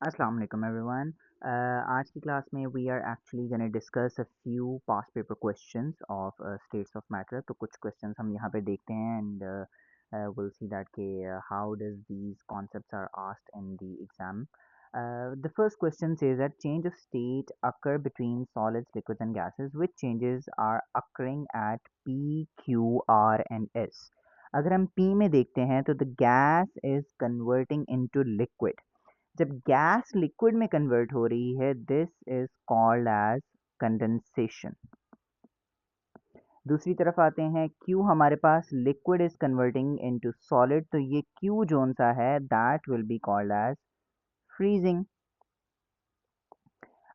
अस्सलाम वालेकुम एवरीवन। आज की क्लास में we are actually gonna discuss a few past paper questions of states of matter. तो कुछ क्वेश्चंस हम यहाँ पे देखते हैं एंड विल सी दैट के how does these concepts are asked in the exam. The first question says that change of state occur between solids, liquids and gases. Which changes are occurring at P, Q, R and S? अगर हम P में देखते हैं तो the gas is converting into liquid. जब gas liquid में convert हो रही है this is called as condensation. दूसरी तरफ आते हैं क्यू, हमारे पास liquid is converting into solid, तो ये क्यू जोन सा है that will be called as freezing.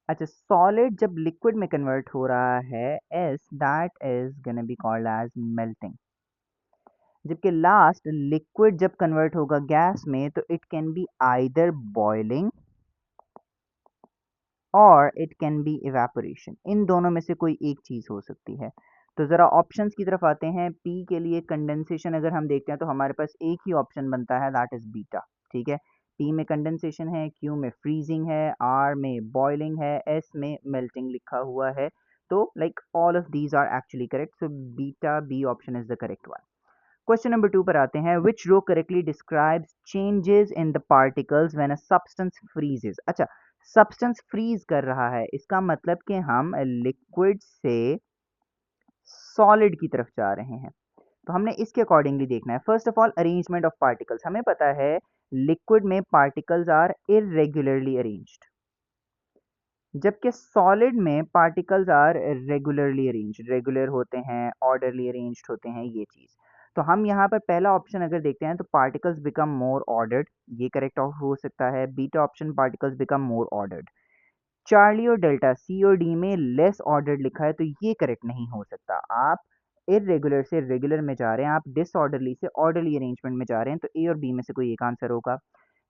अच्छा, सॉलिड जब लिक्विड में कन्वर्ट हो रहा है एस, that is gonna be called as melting. जबकि लास्ट लिक्विड जब कन्वर्ट होगा गैस में तो it can be either boiling और इट कैन बी इवेपोरेशन। इन दोनों में से कोई एक चीज़ हो सकती है। तो ज़रा ऑप्शंस की तरफ आते हैं। पी के लिए कंडेंसेशन अगर हम देखते हैं तो हमारे पास एक ही ऑप्शन बनता है, दैट इज़ बीटा। ठीक है, पी में कंडेंसेशन है, क्यू में फ्रीजिंग है, आर में बॉइलिंग है, एस में मेल्टिंग लिखा हुआ है। तो like all of these are actually correct, so beta B option is the correct one. Question number 2 पर आते हैं। Which row correctly describes changes in the particles when a substance freezes. अच्छा, substance freeze कर रहा है, इसका मतलब कि हम लिक्विड से सॉलिड की तरफ जा रहे हैं। तो हमने इसके अकॉर्डिंगली देखना है। First of all, arrangement of particles. हमें पता है लिक्विड में पार्टिकल्स आर इरेगुलरली अरेंज्ड, जबकि सॉलिड में particles are regularly arranged, regular होते हैं, ऑर्डरली अरेंज्ड होते हैं, ये चीज़। तो हम यहाँ पर पहला ऑप्शन अगर देखते हैं तो पार्टिकल्स बिकम मोर ऑर्डर्ड, ये करेक्ट हो सकता है। Beta option, particles become more ordered. Charlie और डेल्टा, सी और डी में लेस ऑर्डर्ड लिखा है, तो ये करेक्ट नहीं हो सकता। आप इरेगुलर से रेगुलर में जा रहे हैं, आप डिसऑर्डरली से ऑर्डरली अरेंजमेंट में जा रहे हैं, तो ए और बी में से कोई एक आंसर होगा।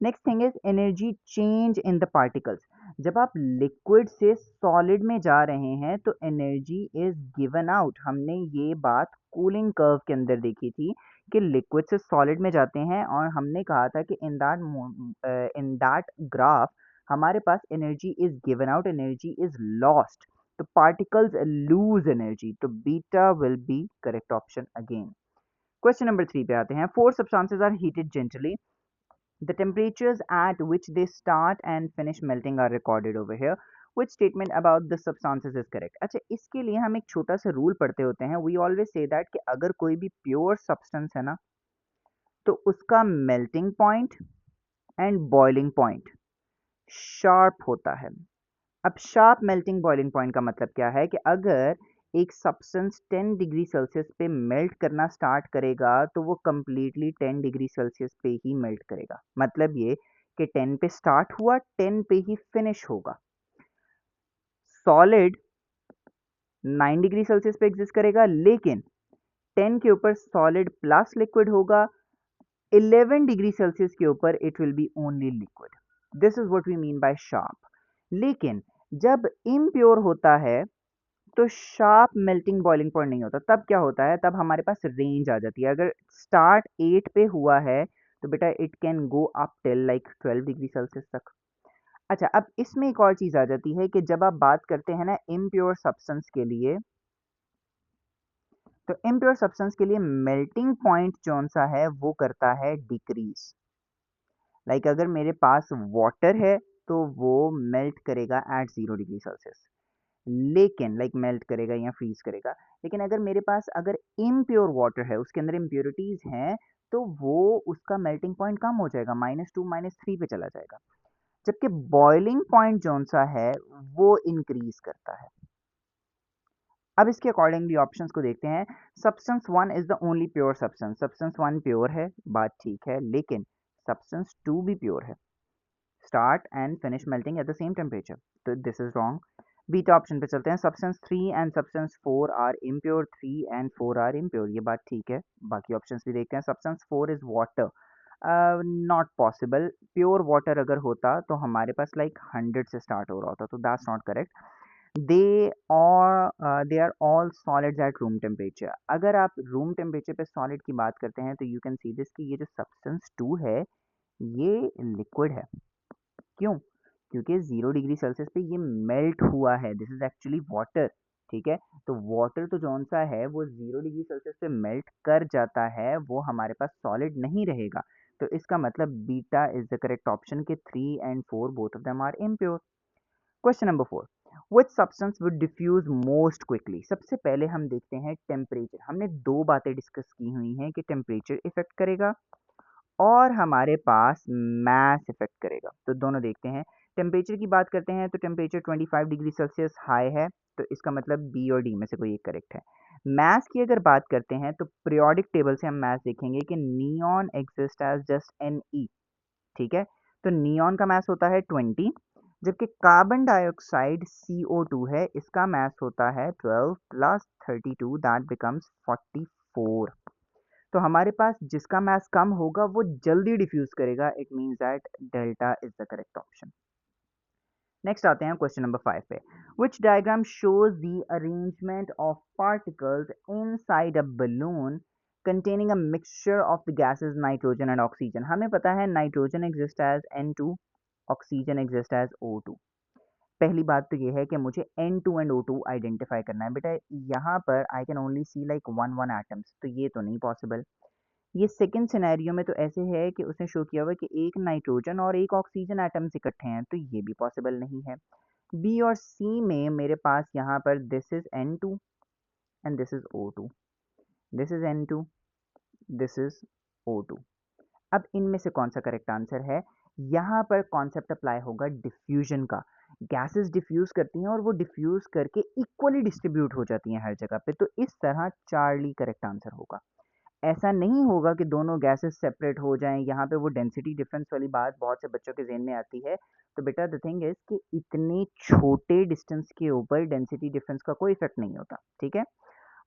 Next thing is energy change in the particles. जब आप लिक्विड से सॉलिड में जा रहे हैं तो एनर्जी इज गिवन आउट। हमने ये बात कूलिंग कर्व के अंदर देखी थी कि लिक्विड से सॉलिड में जाते हैं और हमने कहा था कि इन दैट ग्राफ हमारे पास energy is given out, energy is lost. तो पार्टिकल्स लूज एनर्जी, तो beta will be correct option again. Question number 3 पे आते हैं। Four substances are heated gently, the temperatures at which they start and finish melting are recorded over here. Which statement about the substances is correct? अच्छा, इसके लिए हम एक छोटा सा रूल पढ़ते होते हैं। वी ऑलवेज से दैट कि अगर कोई भी प्योर सब्सटेंस है ना, तो उसका melting point and boiling point sharp होता है। अब शार्प मेल्टिंग बॉइलिंग पॉइंट का मतलब क्या है कि अगर एक सब्सटेंस 10 डिग्री सेल्सियस पे मेल्ट करना स्टार्ट करेगा तो वो कंप्लीटली 10 डिग्री सेल्सियस पे ही मेल्ट करेगा। मतलब ये कि 10 पे स्टार्ट हुआ, 10 पे ही फिनिश होगा। सॉलिड 9 डिग्री सेल्सियस पे एग्जिस्ट करेगा, लेकिन 10 के ऊपर सॉलिड प्लस लिक्विड होगा, 11 डिग्री सेल्सियस के ऊपर it will be only liquid. This is what we mean by sharp. लेकिन जब इम्प्योर होता है तो शार्प मेल्टिंग बॉइलिंग पॉइंट नहीं होता। तब क्या होता है, तब हमारे पास रेंज आ जाती है। अगर स्टार्ट 8 पे हुआ है तो बेटा it can go up till like 12 degree Celsius तक। अच्छा, अब इसमें एक और चीज़ आ जाती है कि जब आप बात करते हैं ना इम्प्योर सब्सटेंस के लिए, तो इम्प्योर सब्सटेंस के लिए मेल्टिंग पॉइंट कौन सा है वो करता है डिक्रीज। लाइक अगर मेरे पास वाटर है तो वो मेल्ट करेगा एट 0 डिग्री सेल्सियस, लेकिन लाइक मेल्ट करेगा या फ्रीज करेगा। लेकिन अगर मेरे पास अगर इम्प्योर वाटर है, उसके अंदर इम्प्योरिटीज हैं, तो वो उसका मेल्टिंग पॉइंट कम हो जाएगा, -2 -3 पे चला जाएगा। जबकि बॉइलिंग पॉइंट जौन सा है वो इंक्रीज करता है। अब इसके अकॉर्डिंगली ऑप्शंस को देखते हैं। Substance 1 is the only pure substance. Substance 1 pure है, बात ठीक है, लेकिन सब्सटेंस 2 भी प्योर है। Start and finish melting at the same temperature, तो this is wrong. Beta option पे चलते हैं। Substance 3 and substance 4 are impure, 3 and 4 are impure, ये बात ठीक है। बाकी ऑप्शंस भी देखते हैं। Substance 4 is water, not possible. Pure water अगर होता तो हमारे पास लाइक 100 से स्टार्ट हो रहा होता, तो that's not correct. They are all solids at room temperature. अगर आप रूम टेम्परेचर पे सॉलिड की बात करते हैं तो यू कैन सी दिस कि ये जो सब्सटेंस 2 है ये लिक्विड है। क्यों? क्योंकि 0 डिग्री सेल्सियस पे ये मेल्ट हुआ है, दिस इज एक्चुअली वाटर। ठीक है, तो वाटर तो जौन सा है वो 0 डिग्री सेल्सियस पे मेल्ट कर जाता है, वो हमारे पास सॉलिड नहीं रहेगा। तो इसका मतलब beta is the correct option के 3 and 4 both of them are impure. Question number 4, which substance would diffuse most quickly. सबसे पहले हम देखते हैं टेम्परेचर। हमने दो बातें डिस्कस की हुई हैं कि टेम्परेचर इफेक्ट करेगा और हमारे पास मैस इफेक्ट करेगा, तो दोनों देखते हैं। टेम्परेचर की बात करते हैं तो टेम्परेचर 25 डिग्री सेल्सियस हाई है, तो इसका मतलब बी और डी में से कोई एक करेक्ट है। मैस की अगर बात करते हैं तो पीरियोडिक टेबल से हम मैस देखेंगे कि neon exist as just an E. ठीक है, तो नियॉन का मैस होता है 20, जबकि कार्बन डाइऑक्साइड CO2 है, इसका मैस होता है 12 प्लस 32, दैट बिकम्स 44। तो हमारे पास जिसका मैस कम होगा वो जल्दी डिफ्यूज करेगा, it means that delta is the correct option. Next आते हैं क्वेश्चन नंबर 5 पे। Which diagram shows the arrangement of particles inside a balloon containing a mixture of the gases nitrogen and oxygen। हमें पता है nitrogen exist as N2, oxygen exist as O2। पहली बात तो ये है कि मुझे N2 एंड O2 आइडेंटिफाई करना है। बेटा यहाँ पर I can only see like one atoms, तो ये तो नहीं पॉसिबल। ये सेकंड सिनेरियो में तो ऐसे है कि उसने शो किया हुआ है कि एक नाइट्रोजन और एक ऑक्सीजन एटम्स इकट्ठे हैं, तो ये भी पॉसिबल नहीं है। बी और सी में मेरे पास यहाँ पर this is N2 and this is O2, this is N2, this is O2। अब इनमें से कौन सा करेक्ट आंसर है? यहाँ पर कॉन्सेप्ट अप्लाई होगा डिफ्यूजन का। गैसेस डिफ्यूज करती हैं और वो डिफ्यूज करके इक्वली डिस्ट्रीब्यूट हो जाती हैं हर जगह पे, तो इस तरह चार्ली करेक्ट आंसर होगा। ऐसा नहीं होगा कि दोनों गैसेस सेपरेट हो जाएं। यहाँ पे वो डेंसिटी डिफरेंस वाली बात बहुत से बच्चों के ज़हन में आती है, तो बेटा द थिंग इज कि इतने छोटे डिस्टेंस के ऊपर डेंसिटी डिफरेंस का कोई इफेक्ट नहीं होता। ठीक है,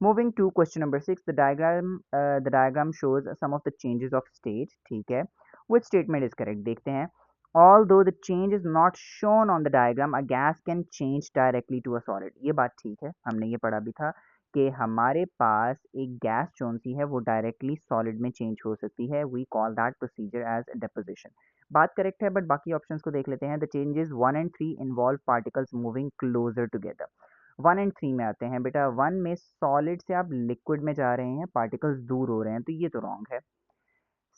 moving to question number 6, the diagram shows some of the changes of state. ठीक है, विच स्टेटमेंट इज करेक्ट देखते हैं। Although the change is not shown on the diagram, a gas can change directly to a solid। ये बात ठीक है, हमने ये पढ़ा भी था कि हमारे पास एक गैस जोन सी है वो डायरेक्टली सॉलिड में चेंज हो सकती है। We call that procedure as deposition. बात करेक्ट है, बट बाकी ऑप्शंस को देख लेते हैं। The changes 1 and 3 involve particles moving closer together. 1 and 3 में आते हैं। बेटा 1 में सॉलिड से आप लिक्विड में जा रहे हैं, पार्टिकल्स दूर हो रहे हैं, तो ये तो रॉन्ग है।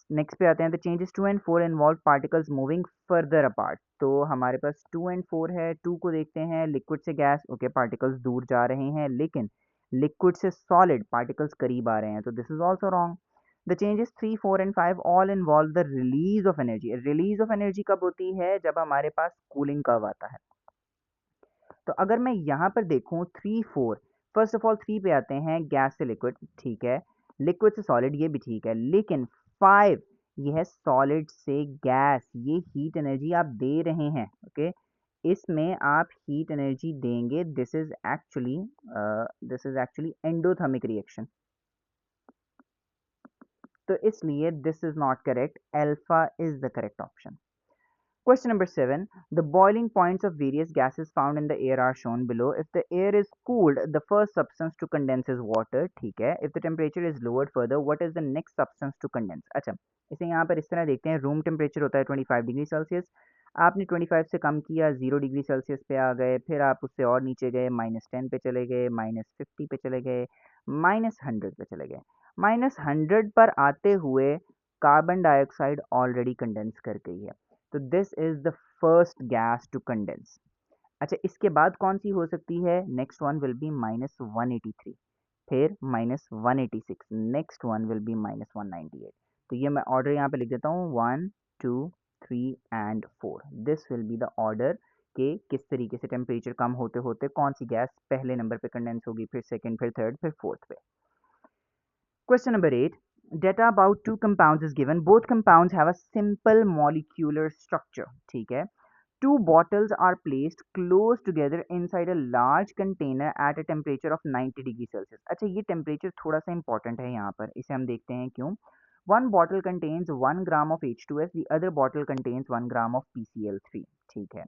नेक्स्ट पे आते हैं, the changes 2 and 4 involve particles moving further apart. तो हमारे पास 2 एंड 4 है। 2 को देखते हैं, लिक्विड से गैस, ओके पार्टिकल्स दूर जा रहे हैं, लेकिन लिक्विड से सॉलिड पार्टिकल्स करीब आ रहे हैं, तो this is also wrong. The changes 3 4 and 5 all involve the release of energy. Release of energy कब होती है? जब हमारे पास कूलिंग कर्व आता है। तो अगर मैं यहाँ पर देखूँ 3 4, फर्स्ट ऑफ ऑल 3 पे आते हैं, गैस से लिक्विड, ठीक है, लिक्विड से सॉलिड, ये भी ठीक है, लेकिन 5 ये है सॉलिड से गैस, ये हीट एनर्जी आप दे रहे हैं। ओके, इसमें आप हीट एनर्जी देंगे, this is actually endothermic reaction, तो इसलिए this is not correct, alpha is the correct option. Question number 7. The boiling points of various gases found in the air are shown below. If the air is cooled, the first substance to condense is water. ठीक है. If the temperature is lowered further, what is the next substance to condense? अच्छा, इसे यहाँ पर इस तरह देखते हैं। रूम टेम्परेचर होता है 25 डिग्री सेल्सियस। आपने 25 से कम किया, 0 डिग्री सेल्सियस पे आ गए, फिर आप उससे और नीचे गए, -10 पे चले गए, -50 पे चले गए, -100 पे चले गए। -100 पर आते हुए कार्बन डाइऑक्साइड ऑलरेडी कंडेंस कर गई है, तो this is the first gas to condense. अच्छा, इसके बाद कौन सी हो सकती है? नेक्स्ट वन विल बी -183, फिर -186, नेक्स्ट वन विल बी -198। तो ये मैं ऑर्डर यहाँ पे लिख देता हूँ, 1 2 3 and 4। This will be the order कि किस तरीके से टेम्परेचर कम होते होते कौन सी गैस पहले नंबर पे कंडेंस होगी, फिर सेकंड, फिर थर्ड, फिर फोर्थ पे। Question number 8. Data about two compounds is given. Both compounds have a simple molecular structure. ठीक है. Two bottles are placed close together inside a large container at a temperature of 90 degree Celsius. अच्छा, ये temperature थोड़ा सा important है यहाँ पर, इसे हम देखते हैं क्यों. One bottle contains 1 gram of H2S, the other bottle contains 1 gram of PCl3. ठीक है.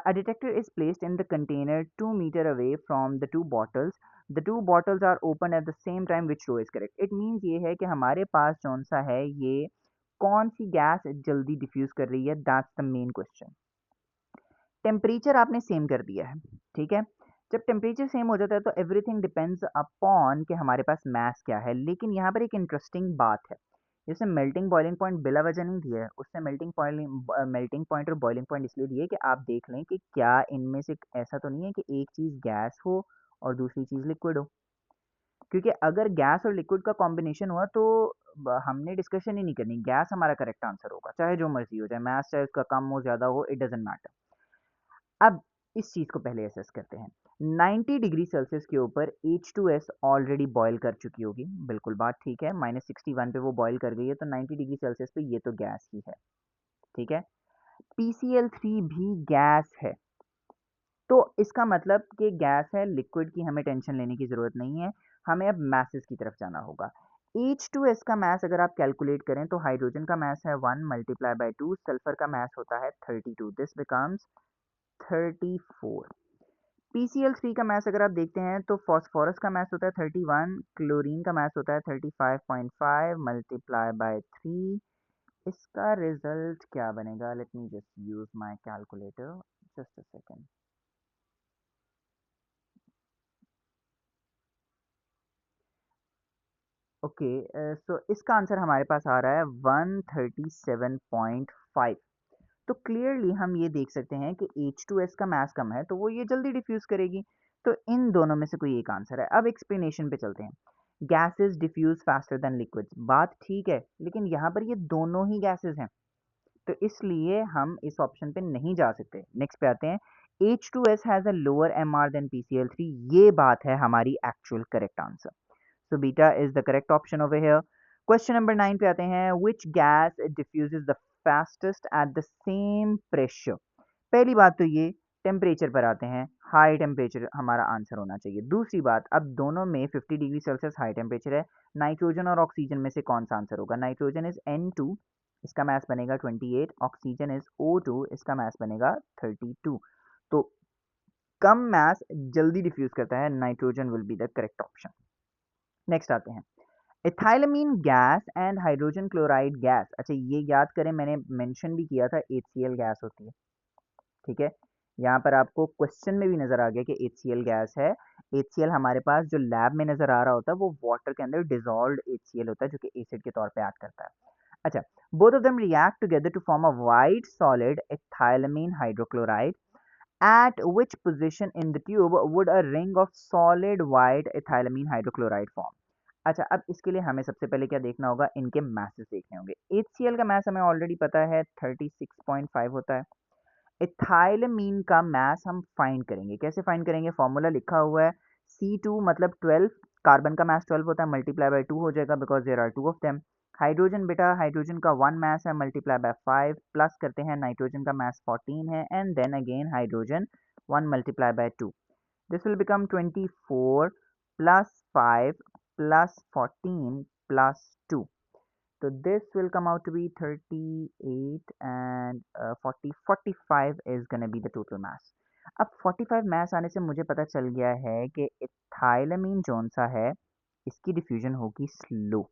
A detector is placed in the container 2 meter away from the two bottles. The two bottles are opened at the same time. Which row is correct? It means ये है कि हमारे पास कौन सा है, ये कौन सी गैस जल्दी डिफ्यूज कर रही है, that's the main question. Temperature आपने सेम कर दिया है, ठीक है। जब टेम्परेचर सेम हो जाता है तो एवरीथिंग डिपेंड्स अपॉन कि हमारे पास मास क्या है। लेकिन यहाँ पर एक इंटरेस्टिंग बात है, जैसे मेल्टिंग बॉइलिंग पॉइंट बिला वजह नहीं दिया है, उसने मेल्टिंग पॉइंट और बॉइलिंग पॉइंट इसलिए दिए कि आप देख लें कि क्या इनमें से ऐसा तो नहीं है कि एक चीज़ गैस हो और दूसरी चीज़ लिक्विड हो। क्योंकि अगर गैस और लिक्विड का कॉम्बिनेशन हुआ तो हमने डिस्कशन ही नहीं करनी, गैस हमारा करेक्ट आंसर होगा, चाहे जो मर्जी हो जाए, मास चाहे उसका कम हो ज़्यादा हो, इट डजेंट मैटर। अब इस चीज़ को पहले असेस करते हैं। 90 डिग्री सेल्सियस के ऊपर H2S ऑलरेडी बॉयल कर चुकी होगी, बिल्कुल बात ठीक है। -61 पे वो बॉयल कर गई है, तो 90 डिग्री सेल्सियस पे ये तो गैस ही है, ठीक है। PCl3 भी गैस है, तो इसका मतलब कि गैस है, लिक्विड की हमें टेंशन लेने की ज़रूरत नहीं है। हमें अब मैसेस की तरफ जाना होगा। H2S का मैस अगर आप कैलकुलेट करें तो हाइड्रोजन का मैस है 1 मल्टीप्लाई बाय 2, सल्फर का मैस होता है 32, दिस बिकम्स 34। PCl3 का मैस अगर आप देखते हैं तो फॉस्फोरस का मैस होता है 31, क्लोरीन का मैस होता है 35.5 मल्टीप्लाई बाय 3। इसका रिजल्ट क्या बनेगा? Let me just use my calculator, just a second. Okay, so इसका आंसर हमारे पास आ रहा है 137.5। तो क्लियरली हम ये देख सकते हैं कि H2S का मास कम है तो वो ये जल्दी डिफ्यूज करेगी। तो इन दोनों में से कोई एक आंसर है। अब एक्सप्लेनेशन पे चलते हैं। Gases diffuse faster than liquids, बात ठीक है, लेकिन यहाँ पर ये दोनों ही गैसेस हैं, तो इसलिए हम इस ऑप्शन पे नहीं जा सकते। नेक्स्ट पे आते हैं। H2S has a lower MR than PCl3, ये बात है हमारी actual correct answer. So beta is the correct option over here. Question number 9 पे आते हैं. Which gas diffuses the fastest at the same pressure? पहली बात तो ये टेम्परेचर पर आते हैं, हाई टेम्परेचर हमारा आंसर होना चाहिए। दूसरी बात, अब दोनों में 50 डिग्री सेल्सियस हाई टेम्परेचर है, नाइट्रोजन और ऑक्सीजन में से कौन सा आंसर होगा? नाइट्रोजन इज N2, इसका मास बनेगा 28, ऑक्सीजन इज O2, इसका मास बनेगा 32। तो कम मास जल्दी डिफ्यूज करता है, nitrogen will be the correct option. Next आते हैं। Ethylamine gas and hydrogen chloride gas, अच्छा ये याद करें, मैंने मेंशन भी किया था HCl गैस होती है, ठीक है। यहाँ पर आपको क्वेश्चन में भी नजर आ गया कि HCl गैस है। HCl हमारे पास जो लैब में नजर आ रहा होता है वो वाटर के अंदर डिजॉल्व्ड HCl होता है जो कि एसिड के तौर पे एक्ट करता है। अच्छा, both of them react together to form a white solid ethylamine hydrochloride. At which position in the tube would a ring of solid white ethylamine hydrochloride form? अच्छा, अब इसके लिए हमें सबसे पहले क्या देखना होगा? इनके मैसेस देखने होंगे। HCl का मैस हमें ऑलरेडी पता है 36.5 होता है। इथाइलमीन का मैस हम फाइंड करेंगे, कैसे फाइंड करेंगे? फॉर्मूला लिखा हुआ है, C2 मतलब 12, कार्बन का मैस 12 होता है, मल्टीप्लाई बाय 2 हो जाएगा because there are two of them. Hydrogen बेटा, हाइड्रोजन का 1 मास है, मल्टीप्लाई बाय 5, प्लस करते हैं नाइट्रोजन का मास 14 है, and then again hydrogen 1 multiply by 2, this will become 24 plus 5 plus 14 plus 2. So this will come out to be 38 and 45 is going to be the total mass. अब 45 mass आने से मुझे पता चल गया है कि इथाइलमीन जौन सा है इसकी डिफ्यूजन होगी स्लो।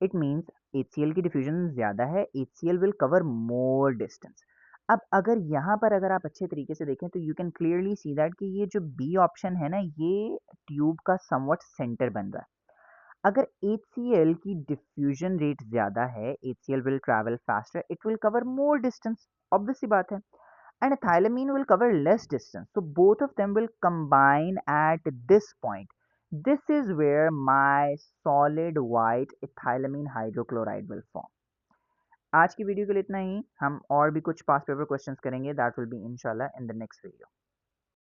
इट मीन्स HCl की डिफ्यूजन ज़्यादा है, HCl will cover more distance. अब अगर यहाँ पर अगर आप अच्छे तरीके से देखें तो you can clearly see that कि ये जो बी ऑप्शन है ना, ये ट्यूब का समवट सेंटर बन रहा है। अगर HCl की डिफ्यूजन रेट ज़्यादा है, HCl will travel faster, it will cover more distance, obvious सी बात है, and ethylamine will cover less distance. So both of them will combine at this point. This is where my solid white ethylamine hydrochloride will form. आज की video के लिए इतना ही। हम और भी कुछ पास्ट पेपर क्वेश्चंस करेंगे, दैट विल बी इंशाल्लाह इन द नेक्स्ट वीडियो।